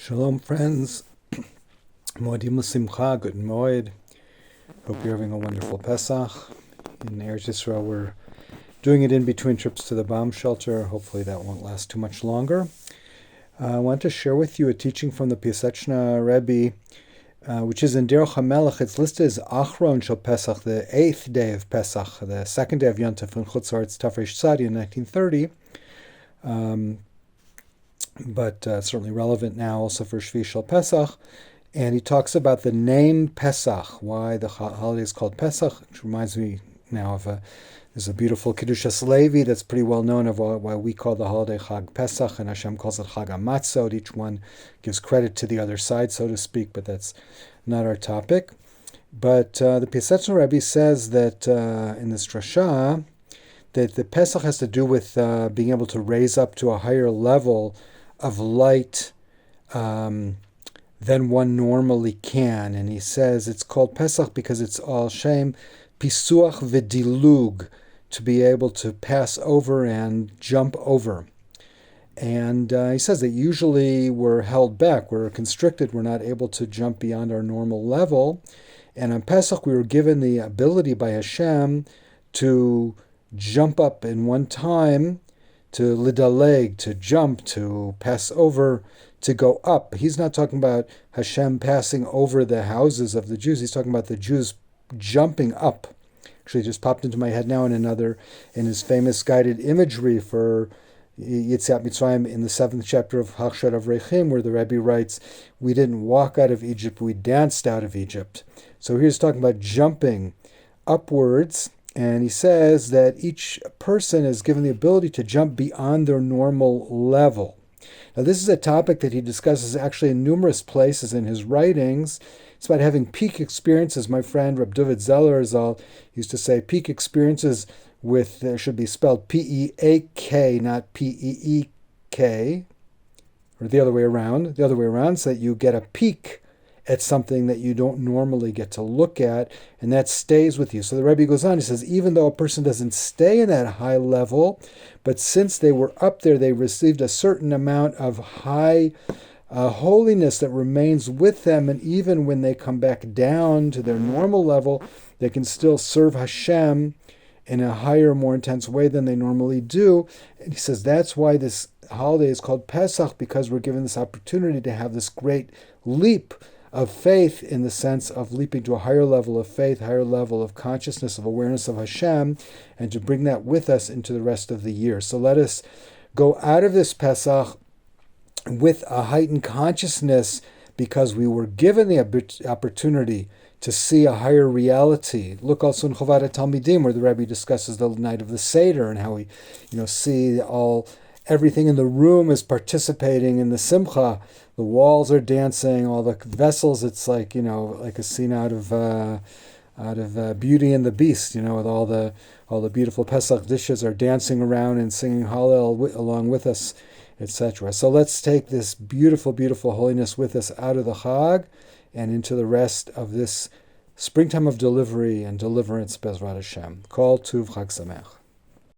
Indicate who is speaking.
Speaker 1: Shalom, friends. Moedim l'simcha, good moed. Hope you're having a wonderful Pesach. In Eretz Yisrael, we're doing it in between trips to the bomb shelter. Hopefully that won't last too much longer. I want to share with you a teaching from the Piaseczner Rebbe, which is in Derech HaMelech. It's listed as Achron Shel Pesach, the 8th day of Pesach, the 2nd day of Yom Tov in Chutz La'aretz Tafresh Tzadi in 1930. But certainly relevant now also for Shvi Shel Pesach. And he talks about the name Pesach, why the holiday is called Pesach, which reminds me now of there's a beautiful Kedushas Levi that's pretty well known of why we call the holiday Chag Pesach, and Hashem calls it Chag Matzot. Each one gives credit to the other side, so to speak, but that's not our topic. But the Piaseczner Rebbe says that in this drasha, that the Pesach has to do with being able to raise up to a higher level of light than one normally can. And he says it's called Pesach because it's all Shem Pisuach v'dilug, to be able to pass over and jump over. And he says that usually we're held back, we're constricted, we're not able to jump beyond our normal level. And on Pesach we were given the ability by Hashem to jump up in one time, to lidaleg, to jump, to pass over, to go up. He's not talking about Hashem passing over the houses of the Jews. He's talking about the Jews jumping up. Actually, it just popped into my head now in his famous guided imagery for Yetziat Mitzrayim in the 7th chapter of Hachshad Avrechim, where the Rebbe writes, we didn't walk out of Egypt, we danced out of Egypt. So here's talking about jumping upwards. And he says that each person is given the ability to jump beyond their normal level. Now, this is a topic that he discusses actually in numerous places in his writings. It's about having peak experiences. My friend Reb David Zeller used to say peak experiences should be spelled P-E-A-K, not P-E-E-K, or the other way around. The other way around, so that you get a peak at something that you don't normally get to look at, and that stays with you. So the Rebbe goes on, he says, even though a person doesn't stay in that high level, but since they were up there, they received a certain amount of high holiness that remains with them, and even when they come back down to their normal level, they can still serve Hashem in a higher, more intense way than they normally do. And he says that's why this holiday is called Pesach, because we're given this opportunity to have this great leap of faith, in the sense of leaping to a higher level of faith, higher level of consciousness, of awareness of Hashem, and to bring that with us into the rest of the year. So let us go out of this Pesach with a heightened consciousness, because we were given the opportunity to see a higher reality. Look also in Chovad HaTalmidim, where the Rebbe discusses the night of the Seder, and how we see everything in the room is participating in the Simcha. The walls are dancing, all the vessels. It's like like a scene out of Beauty and the Beast. With all the beautiful Pesach dishes are dancing around and singing Hallel along with us, etc. So let's take this beautiful, beautiful holiness with us out of the Chag and into the rest of this springtime of delivery and deliverance, Bezrat Hashem. Kol Tuv Chag Sameach.